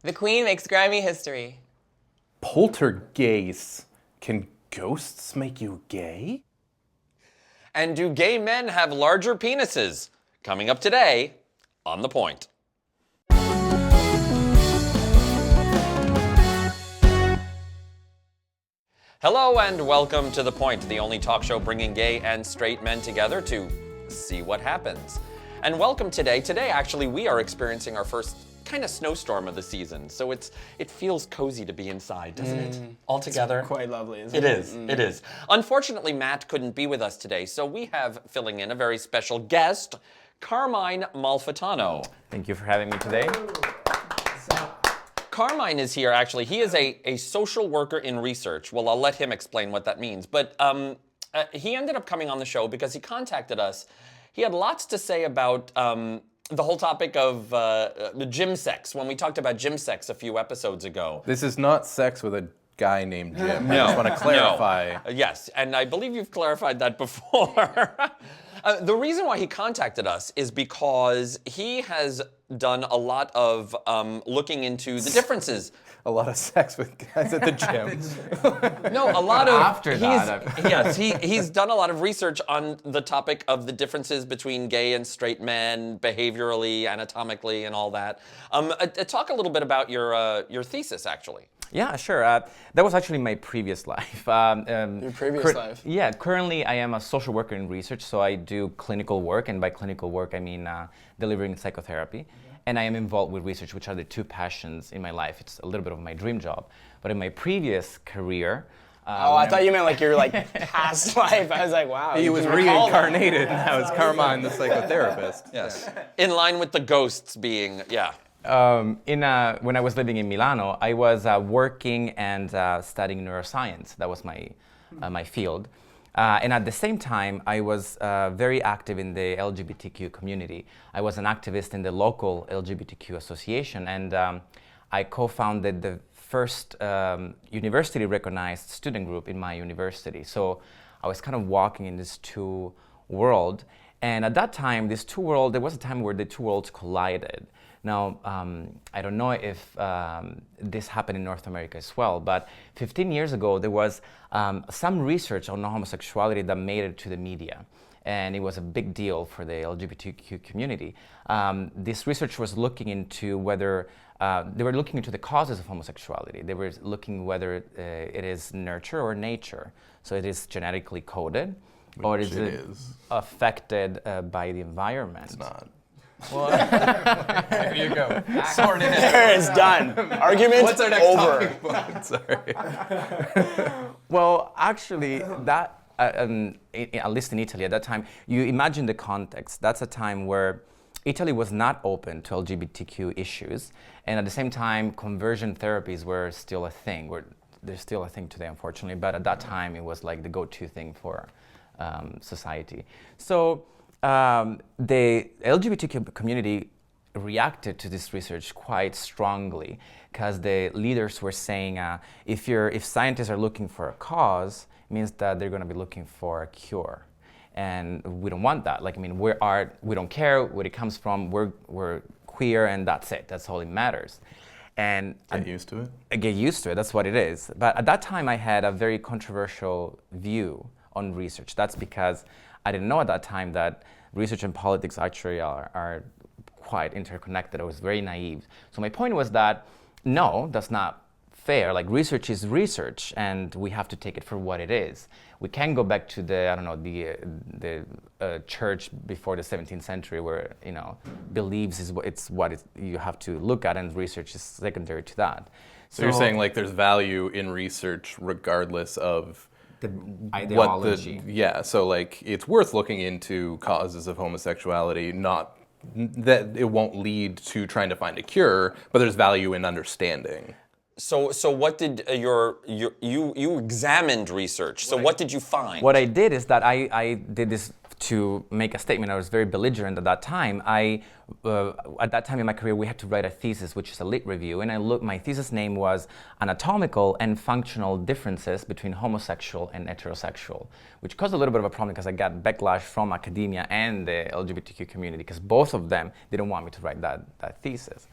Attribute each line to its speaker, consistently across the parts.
Speaker 1: The Queen makes Grammy history.
Speaker 2: Poltergeists. Can ghosts make you gay?
Speaker 3: And do gay men have larger penises? Coming up today on The Point. Hello and welcome to The Point, the only talk show bringing gay and straight men together to see what happens. And welcome today. Today, actually, we are experiencing our first kind of snowstorm of the season, so it feels cozy to be inside, doesn't it? All together.
Speaker 1: It's quite lovely, isn't it?
Speaker 3: It is. Unfortunately, Matt couldn't be with us today, so we have filling in a very special guest, Carmine Malfitano.
Speaker 4: Thank you for having me today.
Speaker 3: Carmine is here, actually. He is a social worker in research. Well, I'll let him explain what that means. But he ended up coming on the show because he contacted us. He had lots to say about the whole topic of gym sex, when we talked about gym sex a few episodes ago.
Speaker 2: This is not sex with a guy named Jim.
Speaker 3: No,
Speaker 2: I just want to clarify.
Speaker 3: No. Yes, and I believe you've clarified that before. The reason why he contacted us is because he has done a lot of looking into the differences.
Speaker 2: A lot of sex with guys at the gym.
Speaker 3: No, a lot of
Speaker 4: after that.
Speaker 3: Yes, he's done a lot of research on the topic of the differences between gay and straight men, behaviorally, anatomically, and all that. Talk a little bit about your thesis, actually.
Speaker 4: Yeah, sure. That was actually my previous life.
Speaker 1: Your previous life?
Speaker 4: Yeah, currently I am a social worker in research, so I do clinical work, and by clinical work I mean delivering psychotherapy. And I am involved with research, which are the two passions in my life. It's a little bit of my dream job. But in my previous career...
Speaker 1: I thought you meant like your past life. I was like, wow.
Speaker 2: He was reincarnated, and now it's Carmine, the psychotherapist.
Speaker 3: Yes. In line with the ghosts being, yeah.
Speaker 4: When I was living in Milano, I was working and studying neuroscience. That was my field. And at the same time, I was very active in the LGBTQ community. I was an activist in the local LGBTQ association, and I co-founded the first university-recognized student group in my university. So I was kind of walking in this two world. And at that time, there was a time where the two worlds collided. Now, I don't know if this happened in North America as well, but 15 years ago, there was some research on homosexuality that made it to the media. And it was a big deal for the LGBTQ community. This research was looking into whether, they were looking into the causes of homosexuality. They were looking whether it is nurture or nature. So it is genetically coded, or is it affected by the environment?
Speaker 2: It's not.
Speaker 4: Well,
Speaker 2: There you go. Sorted it.
Speaker 1: There, it's done. Argument
Speaker 2: What's our next
Speaker 1: over.
Speaker 2: topic? Sorry.
Speaker 4: well, actually, that at least in Italy at that time, you imagine the context. That's a time where Italy was not open to LGBTQ issues, and at the same time, conversion therapies were still a thing. They're still a thing today, unfortunately, but at that time, it was like the go-to thing for society. So. The LGBTQ community reacted to this research quite strongly because the leaders were saying if scientists are looking for a cause, it means that they're going to be looking for a cure, and we don't want that. Like, I mean, we don't care where it comes from. We're queer, and that's it. That's all it matters. And
Speaker 2: Get used to it.
Speaker 4: I get used to it. That's what it is. But at that time, I had a very controversial view on research. That's because I didn't know at that time that research and politics actually are quite interconnected. I was very naive. So my point was that, no, that's not fair. Like, research is research, and we have to take it for what it is. We can't go back to the church before the 17th century where, beliefs is what you have to look at, and research is secondary to that.
Speaker 2: So you're saying like there's value in research regardless of
Speaker 4: the ideology.
Speaker 2: So like it's worth looking into causes of homosexuality, not that it won't lead to trying to find a cure, but there's value in understanding.
Speaker 3: So what did you examined research? So what did you find?
Speaker 4: What I did is that I did this to make a statement. I was very belligerent at that time. At that time in my career, we had to write a thesis, which is a lit review, and my thesis name was Anatomical and Functional Differences Between Homosexual and Heterosexual, which caused a little bit of a problem because I got backlash from academia and the LGBTQ community because both of them didn't want me to write that thesis.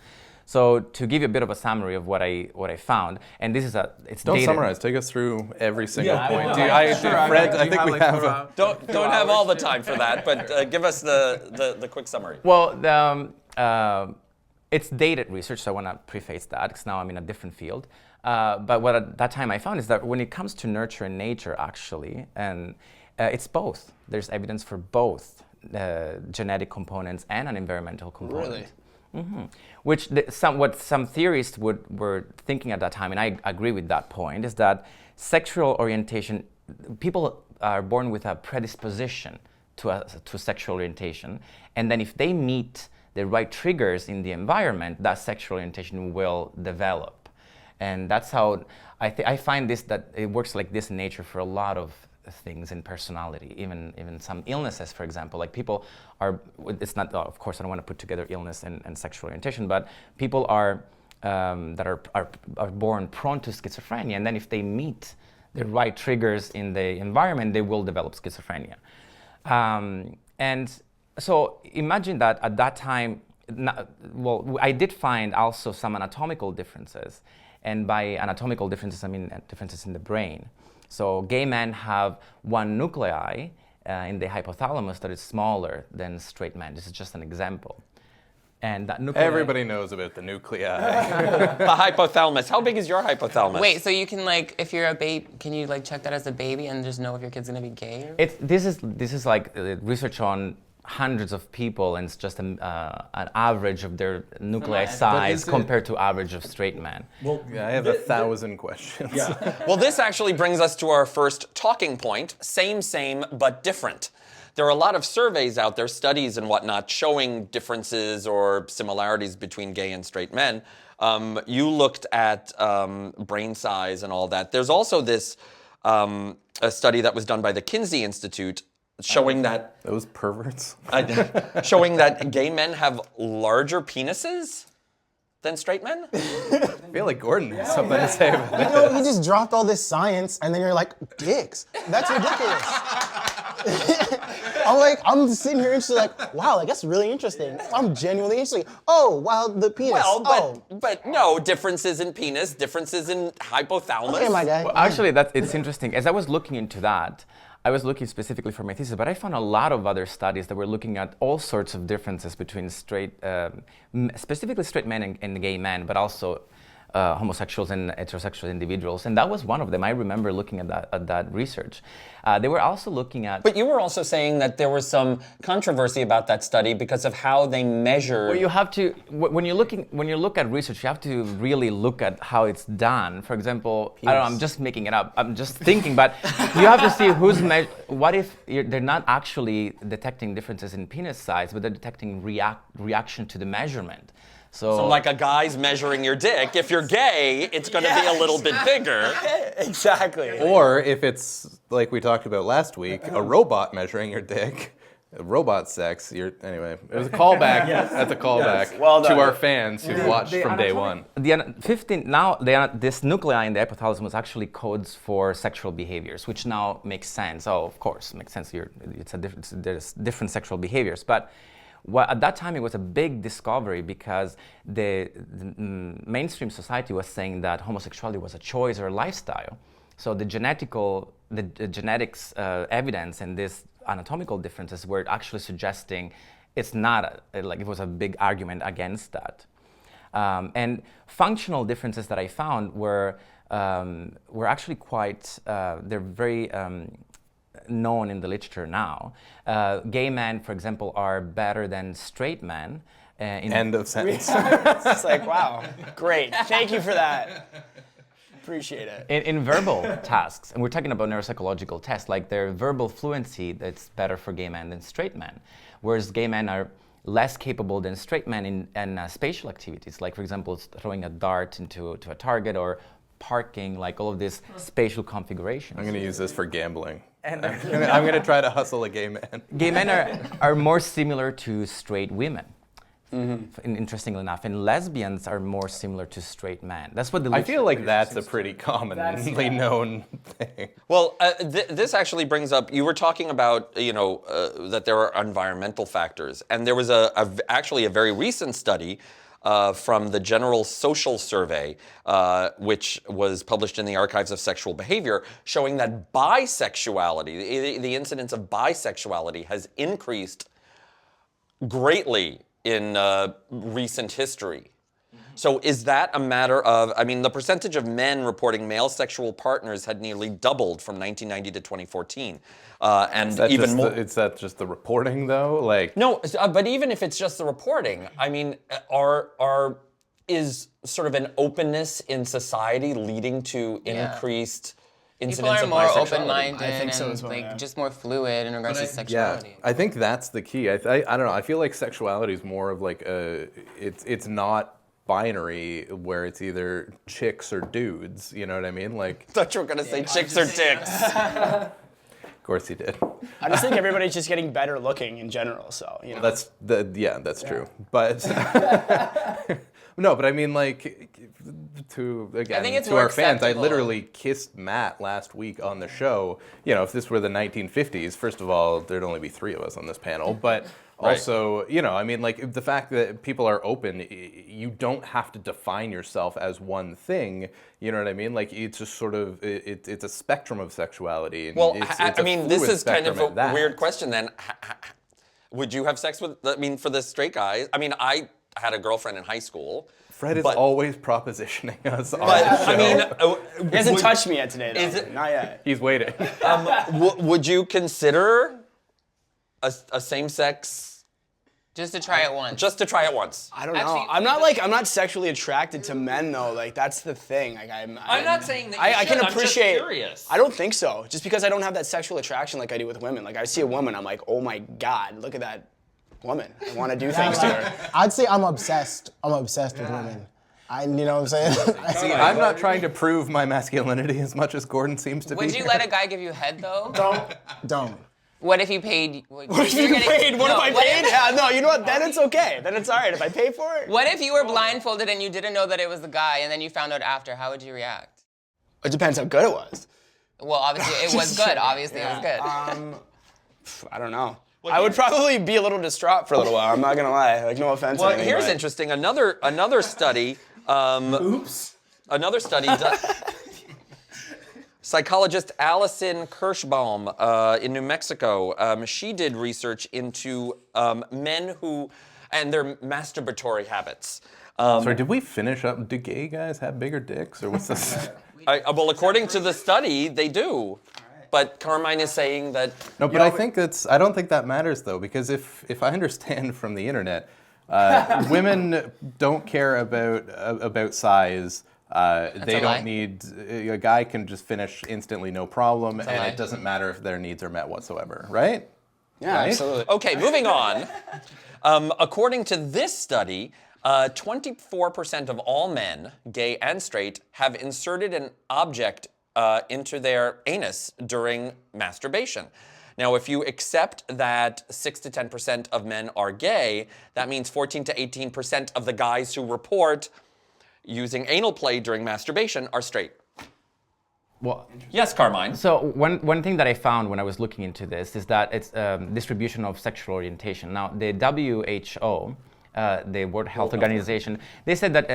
Speaker 4: So to give you a bit of a summary of what I found, and this is it's
Speaker 2: Don't
Speaker 4: dated.
Speaker 2: summarize. Take us through every single
Speaker 5: Yeah,
Speaker 2: point.
Speaker 5: sure,
Speaker 2: Fred, I think we have.
Speaker 3: Don't have all the time for that, but give us the quick summary.
Speaker 4: Well, it's dated research, so I want to preface that because now I'm in a different field. But what at that time I found is that when it comes to nurture and nature, actually, and it's both. There's evidence for both genetic components and an environmental component.
Speaker 1: Really?
Speaker 4: Which what some theorists were thinking at that time, and I agree with that point, is that sexual orientation, people are born with a predisposition to sexual orientation, and then if they meet the right triggers in the environment, that sexual orientation will develop. And that's how I find that it works like this in nature for a lot of things in personality, even some illnesses, for example. Like people are, it's not, of course I don't want to put together illness and sexual orientation, but people that are born prone to schizophrenia, and then if they meet the right triggers in the environment, they will develop schizophrenia. And so imagine that at that time, I did find also some anatomical differences. And by anatomical differences, I mean differences in the brain. So gay men have one nuclei in the hypothalamus that is smaller than straight men. This is just an example. And that nuclei...
Speaker 2: Everybody knows about the nuclei.
Speaker 3: The hypothalamus. How big is your hypothalamus?
Speaker 5: Wait, so you can like, if you're a baby, can you like check that as a baby and just know if your kid's gonna be gay? Or?
Speaker 4: This is like research on hundreds of people, and it's just an average of their nuclei size compared to average of straight men.
Speaker 2: Well, yeah, I have 1,000 questions.
Speaker 3: Yeah. Well, this actually brings us to our first talking point. Same, but different. There are a lot of surveys out there, studies and whatnot, showing differences or similarities between gay and straight men. You looked at brain size and all that. There's also this a study that was done by the Kinsey Institute showing that...
Speaker 2: Those perverts?
Speaker 3: Showing that gay men have larger penises than straight men?
Speaker 2: I feel like Gordon has something to say about that.
Speaker 1: You know, he just dropped all this science, and then you're like, dicks. That's ridiculous. I'm sitting here interested, like, wow, like that's really interesting. I'm genuinely interested. Oh, wow, the penis.
Speaker 3: Well, but no, differences in penis, differences in hypothalamus.
Speaker 1: Okay, my guy.
Speaker 4: Well, actually, it's interesting. As I was looking into that, I was looking specifically for my thesis, but I found a lot of other studies that were looking at all sorts of differences between specifically straight men and gay men, but also homosexuals and heterosexual individuals, and that was one of them. I remember looking at that research. They were also looking at...
Speaker 3: But you were also saying that there was some controversy about that study because of how they measure...
Speaker 4: Well, you have to, when you look at research, you have to really look at how it's done. For example, I don't know, I'm just making it up. I'm just thinking, but you have to see what if they're not actually detecting differences in penis size, but they're detecting reaction to the measurement. So
Speaker 3: like a guy's measuring your dick. If you're gay, it's going to be a little bit bigger.
Speaker 1: Exactly.
Speaker 2: Or if it's, like we talked about last week, a robot measuring your dick, robot sex, anyway, it was a callback. That's a callback to our fans who watched from day one.
Speaker 4: This nuclei in the hypothalamus actually codes for sexual behaviors, which now makes sense. Oh, of course, makes sense. There's different sexual behaviors, but at that time, it was a big discovery because the mainstream society was saying that homosexuality was a choice or a lifestyle. So the genetics evidence and these anatomical differences were actually suggesting it's not it was a big argument against that. And functional differences that I found were actually quite they're very known in the literature now. Gay men, for example, are better than straight men.
Speaker 2: End of sentence.
Speaker 1: It's like, wow, great. Thank you for that. Appreciate it.
Speaker 4: In verbal tasks, and we're talking about neuropsychological tests, like their verbal fluency, that's better for gay men than straight men. Whereas gay men are less capable than straight men in spatial activities, like, for example, throwing a dart into a target or parking, like all of these spatial configurations.
Speaker 2: I'm going to use this for gambling. And I'm going to try to hustle a gay man.
Speaker 4: Gay men are more similar to straight women, interestingly enough, and lesbians are more similar to straight men. That's what
Speaker 2: I feel like that's a pretty commonly known thing.
Speaker 3: Well, this actually brings up, you were talking about, that there are environmental factors, and there was actually a very recent study from the General Social Survey, which was published in the Archives of Sexual Behavior, showing that bisexuality, the incidence of bisexuality, has increased greatly in recent history. So is that a matter of, I mean, the percentage of men reporting male sexual partners had nearly doubled from 1990 to 2014. And even more.
Speaker 2: Is that just the reporting though? Like
Speaker 3: No, but even if it's just the reporting, I mean, is sort of an openness in society leading to increased
Speaker 5: People
Speaker 3: incidence
Speaker 5: are
Speaker 3: of
Speaker 5: more
Speaker 3: bisexuality?
Speaker 5: open-minded
Speaker 1: I think so
Speaker 5: and
Speaker 1: as well, yeah.
Speaker 5: just more fluid in regards to sexuality.
Speaker 2: I think that's the key. I don't know. I feel like sexuality is more of like it's not binary where it's either chicks or dudes. You know what I mean? Like,
Speaker 3: I thought you were gonna say chicks or dicks.
Speaker 2: of course he did.
Speaker 6: I just think everybody's just getting better looking in general. So you know.
Speaker 2: That's true. But no, but I mean like to
Speaker 5: it's
Speaker 2: to
Speaker 5: more
Speaker 2: our fans, I
Speaker 5: acceptable.
Speaker 2: literally kissed Matt last week on the show. You know, if this were the 1950s, first of all, there'd only be 3 of us on this panel, but also, you know, I mean, like the fact that people are open, you don't have to define yourself as one thing. You know what I mean? Like it's just sort of it's a spectrum of sexuality. And
Speaker 3: Well,
Speaker 2: it's
Speaker 3: I mean, this
Speaker 2: fluid
Speaker 3: is kind of
Speaker 2: spectrum
Speaker 3: a
Speaker 2: at that.
Speaker 3: weird question then. Would you have sex with, I mean, for the straight guys? I mean, I had a girlfriend in high school.
Speaker 2: Fred is
Speaker 3: but-
Speaker 2: always propositioning us on
Speaker 3: But,
Speaker 2: the show.
Speaker 3: I mean,
Speaker 6: He hasn't touched me yet today, though.
Speaker 3: Is it-
Speaker 6: Not yet.
Speaker 2: He's waiting.
Speaker 3: would you consider a same-sex,
Speaker 5: Just to try it once.
Speaker 3: just to try it once?
Speaker 6: I don't know.
Speaker 5: Actually,
Speaker 6: I'm not sexually attracted to men though. Like that's the thing. Like I'm
Speaker 3: not saying that you
Speaker 6: I can
Speaker 3: should. I'm just
Speaker 6: appreciate.
Speaker 3: curious.
Speaker 6: I don't think so. Just because I don't have that sexual attraction like I do with women. Like I see a woman, I'm like, oh my god, look at that woman. I want to do things to her.
Speaker 1: I'd say I'm obsessed. I'm obsessed with women. You know what I'm saying?
Speaker 2: I'm not trying to prove my masculinity as much as Gordon seems to be.
Speaker 5: Would you let a guy give you head though?
Speaker 1: Don't.
Speaker 5: What if you paid? What
Speaker 6: If you paid, what if I paid? Yeah, no, you know what? Then it's okay. Then it's all right if I pay for it.
Speaker 5: What if you were blindfolded and you didn't know that it was the guy, and then you found out after? How would you react?
Speaker 6: It depends how good it was.
Speaker 5: Well, obviously it was good. Obviously it was good.
Speaker 6: I don't know. I would probably be a little distraught for a little while. I'm not gonna lie. Like no offense.
Speaker 3: Well,
Speaker 6: or anything,
Speaker 3: here's
Speaker 6: but-
Speaker 3: interesting. Another study. Oops. Another study. Psychologist Allison Kirschbaum in New Mexico. She did research into men and their masturbatory habits.
Speaker 2: Sorry, did we finish up? Do gay guys have bigger dicks, or what's this?
Speaker 3: Well, according to the study, they do. But Carmine is saying that.
Speaker 2: No, but I don't think that matters though, because if I understand from the internet, women don't care about size. They
Speaker 5: a
Speaker 2: don't
Speaker 5: lie.
Speaker 2: need a guy can just finish instantly, no problem, and
Speaker 5: lie.
Speaker 2: it doesn't matter if their needs are met whatsoever, right?
Speaker 6: Yeah,
Speaker 2: Right?
Speaker 6: absolutely.
Speaker 3: Okay, moving on. According to this study, 24% of all men, gay and straight, have inserted an object into their anus during masturbation. Now, if you accept that 6 to 10% of men are gay, that means 14 to 18% of the guys who report using anal play during masturbation are straight.
Speaker 4: Well,
Speaker 3: Yes, Carmine.
Speaker 4: so one thing that I found when I was looking into this is that it's distribution of sexual orientation. Now, the WHO, the World Health Organization, they said that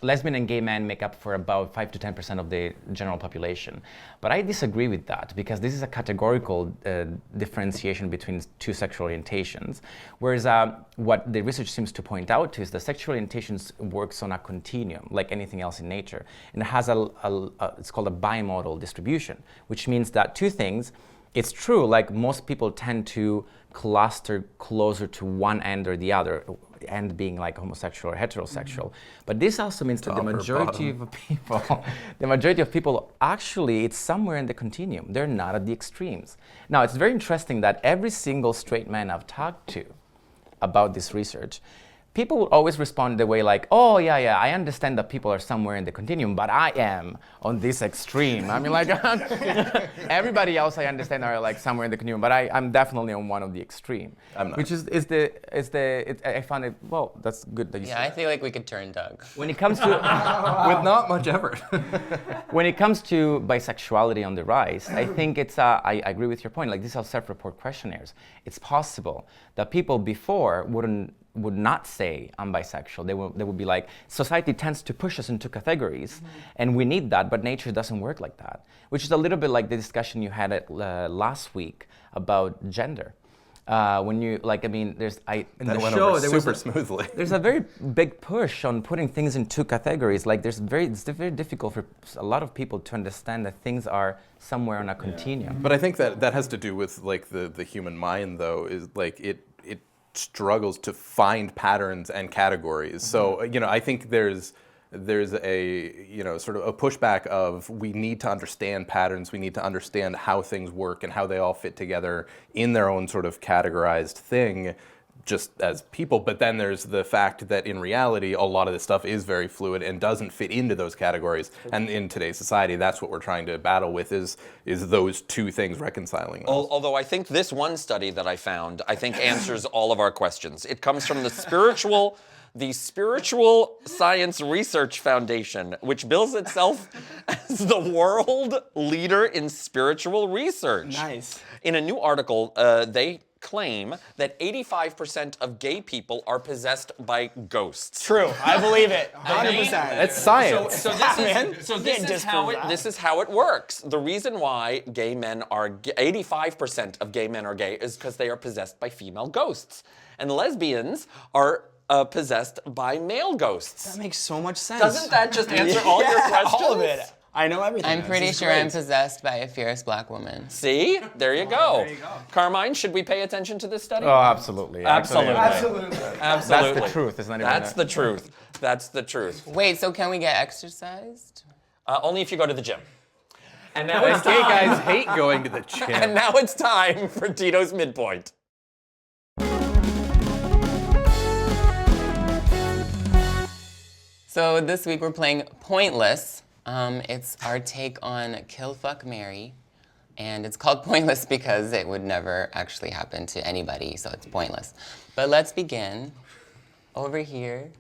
Speaker 4: lesbian and gay men make up for about 5 to 10% of the general population. But I disagree with that because this is a categorical differentiation between two sexual orientations. Whereas what the research seems to point out to is that sexual orientations works on a continuum, like anything else in nature. And it has it's called a bimodal distribution, which means that two things. It's true, like most people tend to cluster closer to one end or the other, end being like homosexual or heterosexual. But this also means that the majority of people actually, it's somewhere in the continuum. They're not at the extremes. Now, it's very interesting that every single straight man I've talked to about this research, people will always respond the way like, oh, yeah, I understand that people are somewhere in the continuum, but I am on this extreme. I mean, like, everybody else I understand are like somewhere in the continuum, but I'm definitely on one of the extreme.
Speaker 2: I'm not.
Speaker 4: Which I found it, well, that's good that you
Speaker 5: Yeah, I feel like we could turn Doug.
Speaker 4: When it comes to,
Speaker 2: With not much effort.
Speaker 4: when it comes to bisexuality on the rise, I think it's, I agree with your point, like these are self-report questionnaires. It's possible that people before wouldn't would not say I'm bisexual. They would be like, society tends to push us into categories, and we need that, but nature doesn't work like that. Which is a little bit like the discussion you had last week about gender. When you there's in the show there was
Speaker 2: super smoothly.
Speaker 4: There's a very big push on putting things into categories. Like it's very difficult for a lot of people to understand that things are somewhere on a continuum.
Speaker 2: But I think that has to do with like the human mind, though, is like it struggles to find patterns and categories. So I think there's a sort of a pushback of we need to understand patterns, we need to understand how things work and how they all fit together in their own sort of categorized thing just as people. But then there's the fact that in reality a lot of this stuff is very fluid and doesn't fit into those categories. And in today's society, that's what we're trying to battle with is those two things reconciling those.
Speaker 3: Although I think this one study that I found, I think answers all of our questions. It comes from the Spiritual Science Research Foundation, which bills itself as the world leader in spiritual research.
Speaker 6: Nice.
Speaker 3: In a new article, they claim that 85% of gay people are possessed by ghosts.
Speaker 6: True. I believe it. 100%.
Speaker 2: That's science.
Speaker 3: So this is how it works. The reason why 85% of gay men are gay is because they are possessed by female ghosts. And lesbians are possessed by male ghosts.
Speaker 6: That makes so much sense.
Speaker 3: Doesn't that just answer all your questions?
Speaker 6: All of it. I know everything.
Speaker 5: I'm pretty sure I'm possessed by a fierce black woman.
Speaker 3: See? There you go. Carmine, should we pay attention to this study?
Speaker 4: Oh, absolutely.
Speaker 3: Absolutely.
Speaker 4: That's the truth. It's not even
Speaker 3: That's the truth. That's the truth.
Speaker 5: Wait, so can we get exercised?
Speaker 3: Only if you go to the gym. And now
Speaker 2: And
Speaker 3: it's
Speaker 2: gay
Speaker 3: time.
Speaker 2: guys hate going to the gym.
Speaker 3: And now it's time for Tito's Midpoint.
Speaker 5: So this week we're playing Pointless. It's our take on Kill, Fuck, Marry. And it's called Pointless because it would never actually happen to anybody, so it's pointless. But let's begin. Over here.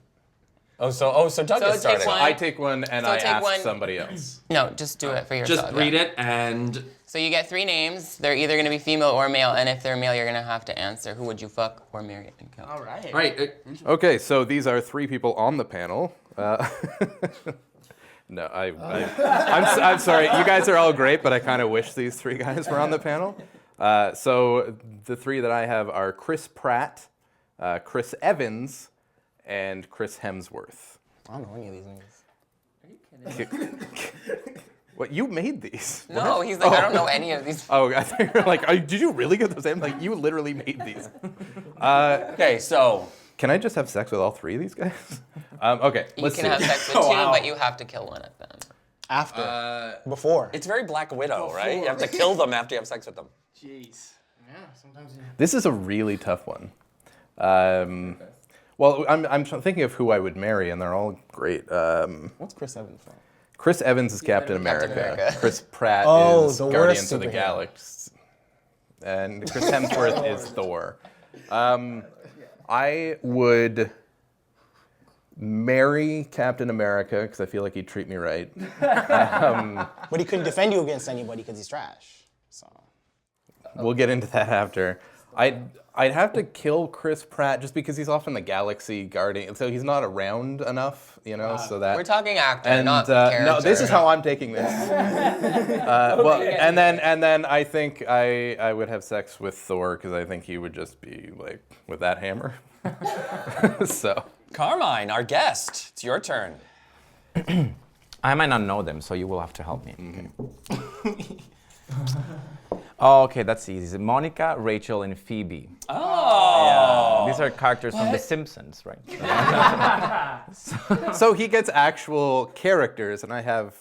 Speaker 3: So Doug
Speaker 5: So
Speaker 3: is starting.
Speaker 5: take one.
Speaker 2: I take one and
Speaker 5: So
Speaker 2: I
Speaker 5: take
Speaker 2: ask
Speaker 5: one.
Speaker 2: somebody else.
Speaker 5: No, just do it for yourself.
Speaker 3: Just read it and...
Speaker 5: So you get 3 names. They're either going to be female or male, and if they're male, you're going to have to answer who would you fuck or marry and kill.
Speaker 6: All right.
Speaker 3: Right.
Speaker 2: Okay, so these are 3 people on the panel. No, I'm sorry. You guys are all great, but I kind of wish these 3 guys were on the panel. So the 3 that I have are Chris Pratt, Chris Evans, and Chris Hemsworth.
Speaker 6: I don't know any of these names.
Speaker 2: What, you made these?
Speaker 5: No, he's like, I don't know any of these.
Speaker 2: Oh, I think you're like, did you really get those names? Like, you literally made these.
Speaker 3: Okay, so...
Speaker 2: Can I just have sex with all 3 of these guys? Okay,
Speaker 5: You
Speaker 2: let's
Speaker 5: can
Speaker 2: see.
Speaker 5: have sex with 2, but you have to kill one of them.
Speaker 6: After. Before.
Speaker 3: It's very Black Widow, right? You have to kill them after you have sex with them.
Speaker 6: Jeez. Yeah, sometimes you...
Speaker 2: This is a really tough one. Well, I'm thinking of who I would marry, and they're all great.
Speaker 6: What's Chris Evans from?
Speaker 2: Chris Evans is Captain America.
Speaker 5: America.
Speaker 2: Chris Pratt is
Speaker 6: the
Speaker 2: Guardians
Speaker 6: worst
Speaker 2: of the
Speaker 6: superhero.
Speaker 2: Galaxy. And Chris Hemsworth is Thor. I would marry Captain America because I feel like he'd treat me right.
Speaker 6: But he couldn't defend you against anybody because he's trash. So.
Speaker 2: We'll get into that after. I'd have to kill Chris Pratt just because he's off in the galaxy guarding, so he's not around enough, so that.
Speaker 5: We're talking actor,
Speaker 2: And
Speaker 5: not character.
Speaker 2: no, this is how I'm taking this. Well, and then I think I would have sex with Thor because I think he would just be like with that hammer. So.
Speaker 3: Carmine, our guest, it's your turn.
Speaker 4: I might not know them, so you will have to help me. Okay. Oh, okay, that's easy. Monica, Rachel, and Phoebe.
Speaker 3: Oh.
Speaker 4: These are characters from The Simpsons, right?
Speaker 2: So he gets actual characters, and I have.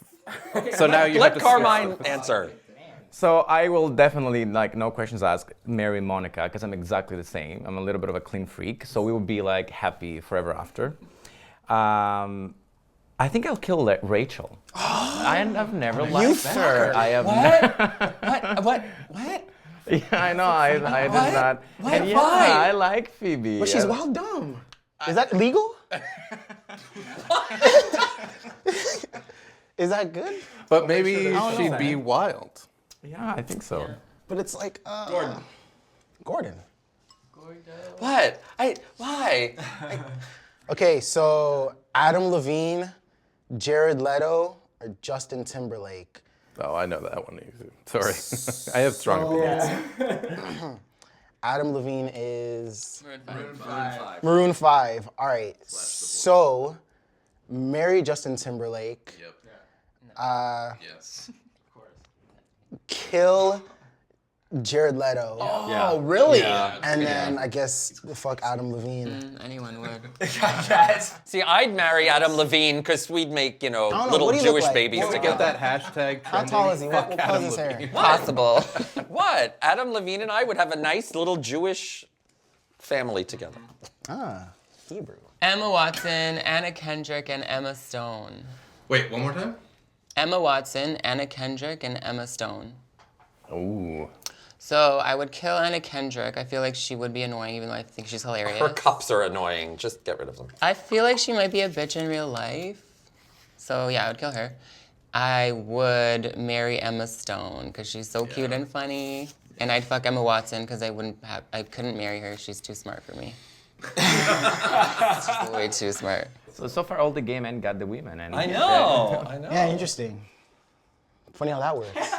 Speaker 2: So now you
Speaker 3: Let
Speaker 2: have to
Speaker 3: Carmine answer.
Speaker 4: So I will definitely, like, no questions asked, marry Monica, because I'm exactly the same. I'm a little bit of a clean freak, so we will be, like, happy forever after. I think I'll kill Rachel. I've never liked her. I have
Speaker 3: What?
Speaker 4: Yeah, I know. I did not.
Speaker 3: What?
Speaker 4: And yeah,
Speaker 3: Why?
Speaker 4: I like Phoebe.
Speaker 6: But she's wild dumb. Is that legal? Is that good?
Speaker 2: But maybe
Speaker 6: don't
Speaker 2: she'd
Speaker 6: know.
Speaker 2: be wild.
Speaker 4: Yeah, I think so.
Speaker 6: But it's like, Gordon.
Speaker 3: What? Why?
Speaker 1: Okay, so Adam Levine, Jared Leto, or Justin Timberlake?
Speaker 2: Oh, I know that one. Sorry. I have strong opinions.
Speaker 1: Adam Levine is
Speaker 5: Maroon 5.
Speaker 1: Maroon 5. All right, so marry Justin Timberlake.
Speaker 2: Yep. Yes.
Speaker 1: Kill Jared Leto.
Speaker 6: Oh, really?
Speaker 1: And then I guess fuck Adam Levine.
Speaker 5: Anyone would.
Speaker 3: See, I'd marry Adam Levine because we'd make,
Speaker 1: know,
Speaker 3: little
Speaker 1: what do you look
Speaker 3: Jewish
Speaker 1: like?
Speaker 3: babies
Speaker 1: What-
Speaker 3: together.
Speaker 2: Get that hashtag
Speaker 1: How
Speaker 2: trending.
Speaker 1: tall is he? What
Speaker 2: Fuck
Speaker 1: color is
Speaker 2: Adam
Speaker 1: his hair?
Speaker 2: Levine.
Speaker 5: Possible.
Speaker 3: What? Adam Levine and I would have a nice little Jewish family together.
Speaker 1: Hebrew.
Speaker 5: Emma Watson, Anna Kendrick, and Emma Stone.
Speaker 2: Wait, one more time?
Speaker 5: Emma Watson, Anna Kendrick, and Emma Stone.
Speaker 2: Ooh.
Speaker 5: So I would kill Anna Kendrick. I feel like she would be annoying, even though I think she's hilarious.
Speaker 3: Her cups are annoying. Just get rid of them.
Speaker 5: I feel like she might be a bitch in real life. So yeah, I would kill her. I would marry Emma Stone because she's so cute and funny. And I'd fuck Emma Watson because I couldn't marry her. She's too smart for me. She's way too smart.
Speaker 4: So far, all the gay men got the women. And
Speaker 3: I know.
Speaker 1: Yeah, interesting. Funny how that works.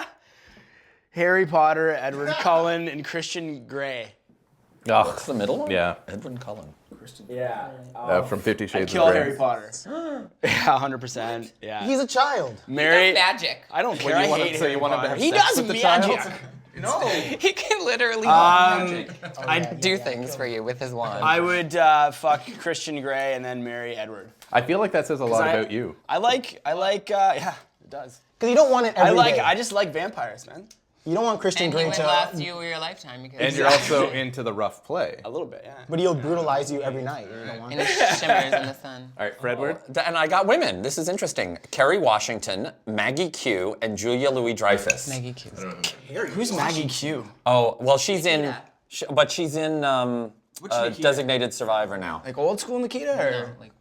Speaker 6: Harry Potter, Edward Cullen, and Christian Grey.
Speaker 2: Oh,
Speaker 3: What's the middle one?
Speaker 2: yeah.
Speaker 3: Edwin Cullen.
Speaker 6: Yeah.
Speaker 2: From 50 Shades
Speaker 6: Kill
Speaker 2: of Grey.
Speaker 6: Harry Potter. Yeah, 100%. Yeah.
Speaker 1: He's a child.
Speaker 6: Marry.
Speaker 5: Magic.
Speaker 6: I don't care. I hate Harry Potter. He
Speaker 2: sex
Speaker 6: does
Speaker 2: with the child?
Speaker 6: magic.
Speaker 2: No.
Speaker 5: He can literally
Speaker 6: I'd
Speaker 5: do things for you with his wand.
Speaker 6: I would fuck Christian Grey and then marry Edward.
Speaker 2: I feel like that says a lot about you.
Speaker 6: I like, yeah, it does.
Speaker 1: Because you don't want it every day.
Speaker 6: I just like vampires, man.
Speaker 1: You don't want Christian
Speaker 5: and he
Speaker 1: Grey
Speaker 5: would
Speaker 1: to...
Speaker 5: last you your lifetime because
Speaker 2: And you're also into the rough play.
Speaker 6: A little bit, yeah.
Speaker 1: But he'll brutalize you every night. You don't want
Speaker 5: and it shimmers in the sun.
Speaker 2: All right, Fredward.
Speaker 3: And I got women. This is interesting. Kerry Washington, Maggie Q, and Julia Louis-Dreyfus.
Speaker 5: Maggie Q.
Speaker 6: Who's Maggie Q?
Speaker 3: Oh, well, she's in Designated Survivor now.
Speaker 6: Like old school Nikita or?
Speaker 5: Like,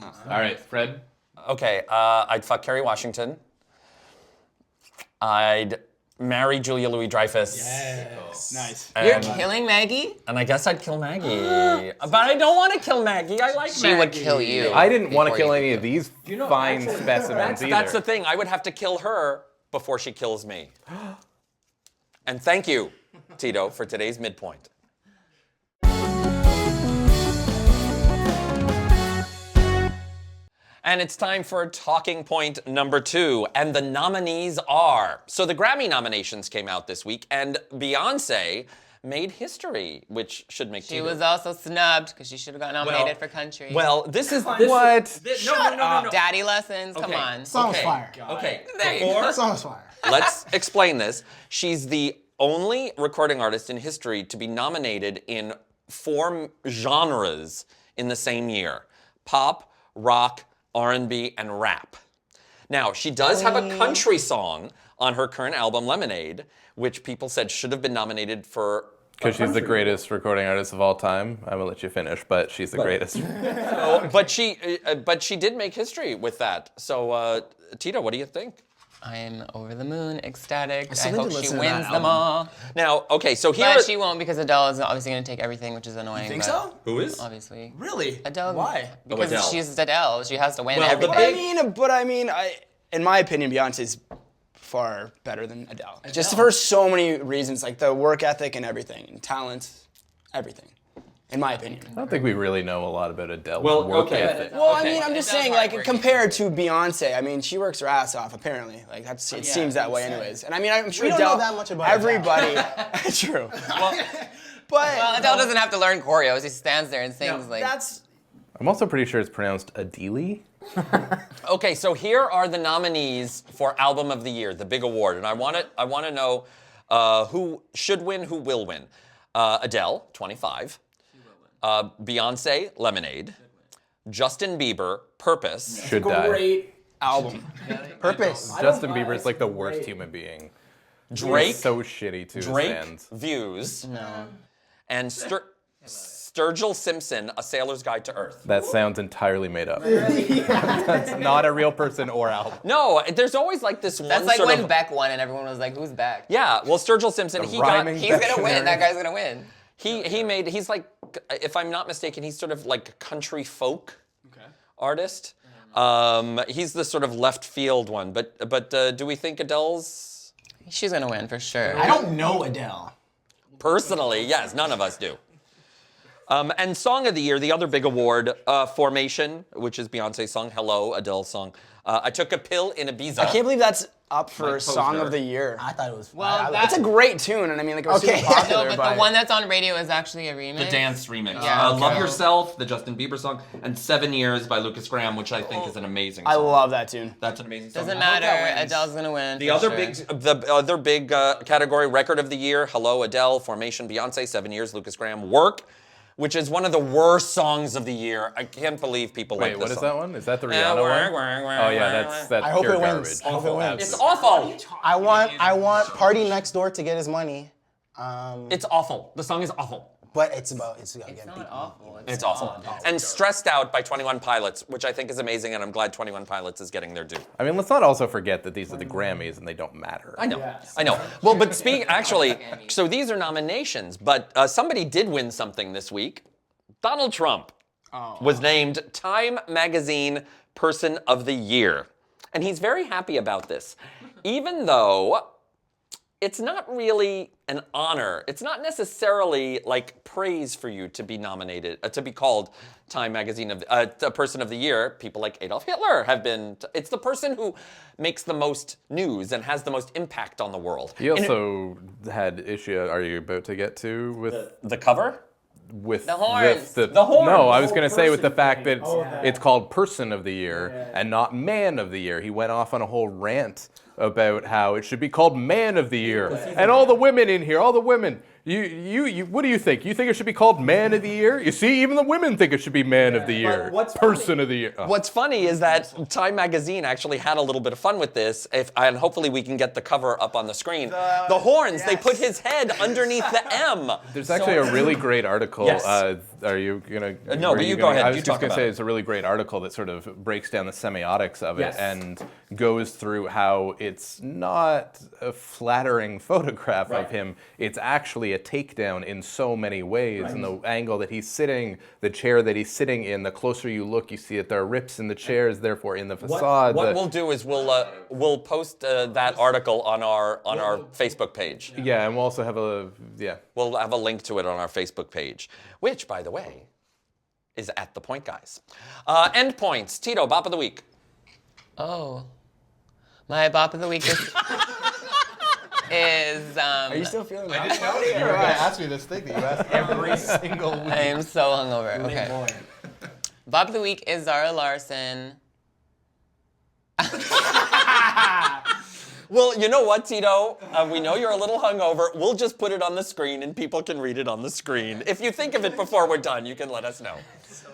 Speaker 2: All right, Fred.
Speaker 3: Okay, I'd fuck Kerry Washington. I'd marry Julia Louis-Dreyfus.
Speaker 6: Nice.
Speaker 5: you're
Speaker 3: And,
Speaker 5: killing Maggie?
Speaker 3: and I guess I'd kill Maggie. But I don't want to kill Maggie. I like
Speaker 5: She
Speaker 3: Maggie.
Speaker 5: would kill you.
Speaker 2: I didn't want to
Speaker 5: before
Speaker 2: kill
Speaker 5: you
Speaker 2: any of these fine specimens either.
Speaker 3: That's the thing. I would have to kill her before she kills me. And thank you, Tito, for today's midpoint. And it's time for talking point number 2. And the nominees are... So the Grammy nominations came out this week, and Beyonce made history, which should make
Speaker 5: She
Speaker 3: Tito...
Speaker 5: was also snubbed because she should have got nominated for country.
Speaker 3: Well, this is...
Speaker 2: What?
Speaker 3: No.
Speaker 5: Daddy lessons, come
Speaker 3: Okay.
Speaker 5: on.
Speaker 1: Song's
Speaker 3: Okay.
Speaker 1: fire.
Speaker 3: Okay,
Speaker 5: There you
Speaker 3: before...
Speaker 1: Song's fire.
Speaker 3: Let's explain this. She's the only recording artist in history to be nominated in 4 genres in the same year. Pop, rock, R&B, and rap. Now, she does have a country song on her current album, Lemonade, which people said should have been nominated for...
Speaker 2: Because she's the greatest recording artist of all time. I will let you finish, but she's the greatest.
Speaker 3: But she did make history with that. So, Tito, what do you think?
Speaker 5: I'm over the moon, ecstatic. I
Speaker 6: still need
Speaker 5: hope
Speaker 6: to
Speaker 5: she
Speaker 6: listen to that
Speaker 5: wins them
Speaker 6: album.
Speaker 5: all.
Speaker 3: Now, okay, so here...
Speaker 5: But she won't because Adele is obviously going to take everything, which is annoying.
Speaker 6: Think
Speaker 5: but
Speaker 6: so?
Speaker 3: Who is?
Speaker 5: Obviously.
Speaker 6: Really?
Speaker 5: Adele.
Speaker 6: Why?
Speaker 5: Because
Speaker 3: Adele.
Speaker 5: she's Adele. She has to win
Speaker 3: Well, the
Speaker 5: everything.
Speaker 3: big-
Speaker 6: I mean, in my opinion, Beyonce's far better than Adele. Just for so many reasons, like the work ethic and everything, and talent, everything. In my opinion.
Speaker 2: I don't think we really know a lot about Adele's
Speaker 3: Well,
Speaker 2: work
Speaker 3: okay.
Speaker 2: ethic.
Speaker 6: Well, I
Speaker 5: Okay.
Speaker 6: mean, I'm just
Speaker 5: Adele's
Speaker 6: saying, like,
Speaker 5: hardworking.
Speaker 6: compared to Beyonce, I mean, she works her ass off, apparently. Like, it seems that way anyways. And I mean, I'm sure
Speaker 1: We don't
Speaker 6: Adele,
Speaker 1: know that much about
Speaker 6: everybody. True. But
Speaker 5: Well, Adele doesn't have to learn choreos. She stands there and sings like.
Speaker 6: that's...
Speaker 2: I'm also pretty sure it's pronounced Adele.
Speaker 3: Okay, so here are the nominees for Album of the Year, the big award, and I want to know who should win, who will win. Adele, 25. Beyonce, Lemonade. Justin Bieber, Purpose.
Speaker 2: Should die.
Speaker 6: Great album.
Speaker 1: Purpose.
Speaker 2: Justin Bieber is like the worst human being.
Speaker 3: Drake,
Speaker 2: He's so shitty to his
Speaker 3: Drake,
Speaker 2: fans.
Speaker 3: Views. No. And Sturgill Simpson, A Sailor's Guide to Earth.
Speaker 2: That sounds entirely made up. That's not a real person or album.
Speaker 3: No, there's always like this one
Speaker 5: That's like
Speaker 3: sort
Speaker 5: when
Speaker 3: of...
Speaker 5: Beck won and everyone was like, "Who's Beck?"
Speaker 3: Yeah, well, Sturgill Simpson,
Speaker 2: The
Speaker 3: he got...
Speaker 2: rhyming
Speaker 5: He's gonna win.
Speaker 2: dictionary.
Speaker 5: That guy's gonna win.
Speaker 3: He's like, if I'm not mistaken, he's sort of like a country folk artist. He's the sort of left field one. But do we think Adele's?
Speaker 5: She's gonna win for sure.
Speaker 1: I don't know Adele.
Speaker 3: Personally, yes, none of us do. And Song of the Year, the other big award, Formation, which is Beyonce's song, Hello, Adele's song. I Took a Pill in Ibiza.
Speaker 6: I can't believe that's up for
Speaker 3: Mike
Speaker 6: Song
Speaker 3: Posner.
Speaker 6: of the Year.
Speaker 1: I thought it was.
Speaker 5: Well,
Speaker 6: It's a great tune, and I mean, like, it was
Speaker 1: Okay.
Speaker 6: super popular.
Speaker 5: No, but the one that's on radio is actually a remix.
Speaker 3: The dance remix.
Speaker 5: Yeah,
Speaker 3: Love
Speaker 5: okay.
Speaker 3: Yourself, the Justin Bieber song, and 7 Years by Lucas Graham, which I think is an amazing song.
Speaker 6: I love that tune.
Speaker 3: That's an amazing song.
Speaker 5: Doesn't
Speaker 3: I hope that
Speaker 5: matter.
Speaker 3: wins.
Speaker 5: Adele's gonna win.
Speaker 3: The
Speaker 5: for
Speaker 3: other
Speaker 5: sure.
Speaker 3: big category, Record of the Year, Hello, Adele, Formation, Beyonce, 7 Years, Lucas Graham, Work, which is one of the worst songs of the year. I can't believe people like
Speaker 2: Wait,
Speaker 3: this
Speaker 2: what is
Speaker 3: song.
Speaker 2: that one? Is that the Rihanna one? Oh yeah, that's
Speaker 1: I hope
Speaker 2: pure
Speaker 1: it
Speaker 2: garbage.
Speaker 1: wins. I hope it wins.
Speaker 3: It's awful.
Speaker 1: I want Party Next Door to get his money.
Speaker 3: It's awful. The song is awful.
Speaker 1: But it's gonna
Speaker 5: It's
Speaker 1: get
Speaker 5: not
Speaker 1: beat.
Speaker 5: awful.
Speaker 3: It's awful. And Stressed Out by 21 Pilots, which I think is amazing, and I'm glad 21 Pilots is getting their due.
Speaker 2: I mean, let's not also forget that these are the Grammys and they don't matter.
Speaker 3: I know. Well, but actually, so these are nominations, but somebody did win something this week. Donald Trump was named Time Magazine Person of the Year. And he's very happy about this, even though it's not really an honor. It's not necessarily like praise for you to be nominated, to be called Time Magazine of the Person of the Year. People like Adolf Hitler have been. It's the person who makes the most news and has the most impact on the world.
Speaker 2: He also had issue. Are you about to get to with
Speaker 3: The cover?
Speaker 2: with
Speaker 5: The horns.
Speaker 3: The horns.
Speaker 2: No, I was going to say with the fact that it's called Person of the Year and not Man of the Year. He went off on a whole rant about how it should be called Man of the Year. And all the women in here, all the women, you what do you think? You think it should be called Man of the Year? You see, even the women think it should be Man of the Year. Person of the Year. Oh.
Speaker 3: What's funny is that Time Magazine actually had a little bit of fun with this, and hopefully we can get the cover up on the screen. The horns, they put his head underneath the M.
Speaker 2: There's actually a really great article.
Speaker 3: Yes.
Speaker 2: Are you gonna?
Speaker 3: No,
Speaker 2: were
Speaker 3: but you
Speaker 2: gonna-
Speaker 3: go ahead.
Speaker 2: I was
Speaker 3: You
Speaker 2: just
Speaker 3: talk
Speaker 2: gonna
Speaker 3: about
Speaker 2: say
Speaker 3: it.
Speaker 2: it's a really great article that sort of breaks down the semiotics of it and goes through how it's not a flattering photograph of him. It's actually a takedown in so many ways. And the angle that he's sitting, the chair that he's sitting in, the closer you look, you see that there are rips in the chairs, therefore in the facade.
Speaker 3: What we'll do is we'll post that article on our Facebook page.
Speaker 2: Yeah, and we'll also have
Speaker 3: We'll have a link to it on our Facebook page, which, by the way, is at The Point Guys. Endpoints. Tito, Bop of the Week.
Speaker 5: Oh, my bop of the week is
Speaker 6: Are you still feeling that?
Speaker 7: You were going to ask me this thing that you ask every single week.
Speaker 5: I am so hungover. Okay. Bop of the week is Zara Larson.
Speaker 3: Well, you know what, Tito? We know you're a little hungover. We'll just put it on the screen and people can read it on the screen. If you think of it before we're done, you can let us know.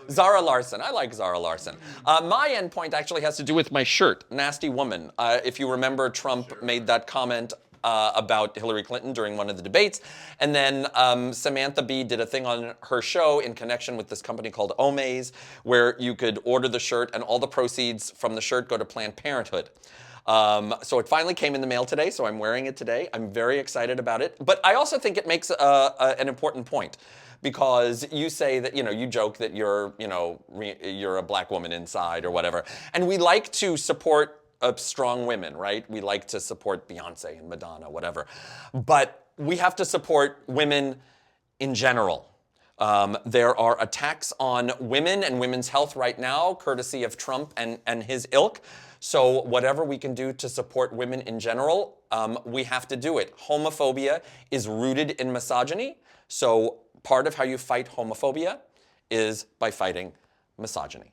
Speaker 3: Zara Larson. I like Zara Larson. My endpoint actually has to do with my shirt, Nasty Woman. If you remember, Trump made that comment about Hillary Clinton during one of the debates. And then Samantha Bee did a thing on her show in connection with this company called Omaze, where you could order the shirt and all the proceeds from the shirt go to Planned Parenthood. So it finally came in the mail today, so I'm wearing it today. I'm very excited about it. But I also think it makes an important point, because you say that, you joke that you're a black woman inside or whatever. And we like to support strong women, right? We like to support Beyonce and Madonna, whatever. But we have to support women in general. There are attacks on women and women's health right now, courtesy of Trump and his ilk. So whatever we can do to support women in general, we have to do it. Homophobia is rooted in misogyny. So part of how you fight homophobia is by fighting misogyny.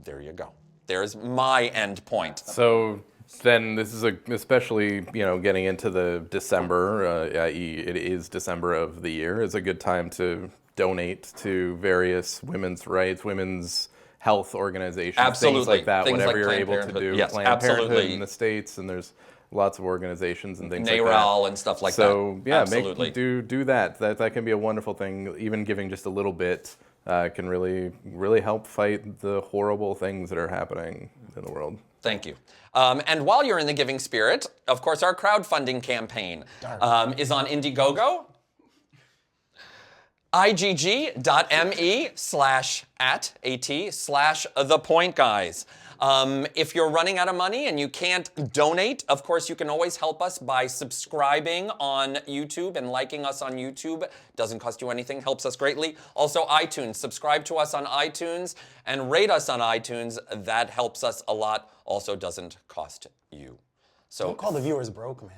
Speaker 3: There you go. There's my end point.
Speaker 2: So then this is especially, getting into the December, i.e. it is December of the year, is a good time to donate to various women's rights, women's health organizations,
Speaker 3: Absolutely.
Speaker 2: things like that,
Speaker 3: Things
Speaker 2: whatever
Speaker 3: like
Speaker 2: you're
Speaker 3: Planned
Speaker 2: able
Speaker 3: Parenthood.
Speaker 2: to do.
Speaker 3: Yes,
Speaker 2: Planned Parenthood
Speaker 3: absolutely.
Speaker 2: in the States, and there's lots of organizations and things like
Speaker 3: NARAL
Speaker 2: that.
Speaker 3: and stuff like
Speaker 2: So
Speaker 3: that.
Speaker 2: yeah,
Speaker 3: Absolutely.
Speaker 2: do that. That can be a wonderful thing. Even giving just a little bit can really help fight the horrible things that are happening in the world.
Speaker 3: Thank you. And while you're in the giving spirit, of course, our crowdfunding campaign is on Indiegogo. igg.me/@the point guys. If you're running out of money and you can't donate, of course, you can always help us by subscribing on YouTube and liking us on YouTube. Doesn't cost you anything, helps us greatly. Also, iTunes. Subscribe to us on iTunes and rate us on iTunes. That helps us a lot. Also doesn't cost you. So
Speaker 1: Don't call the viewers broke, man.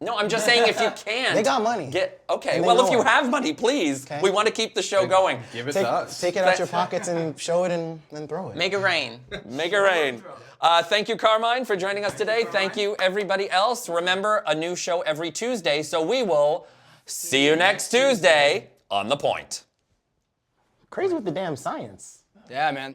Speaker 3: no, I'm just saying if you can.
Speaker 1: They got money.
Speaker 3: Okay,
Speaker 1: And they
Speaker 3: well, if
Speaker 1: know
Speaker 3: you
Speaker 1: it.
Speaker 3: have money, please.
Speaker 1: Okay.
Speaker 3: We want to keep the show going.
Speaker 2: Give it to us.
Speaker 1: Take it out your pockets and show it and then throw it.
Speaker 5: Make it rain.
Speaker 3: Make it rain. Thank you, Carmine, for joining us today. Thank you, everybody else. Remember, a new show every Tuesday, so we will see you next Tuesday on The Point.
Speaker 1: Crazy with the damn science.
Speaker 6: Yeah, man.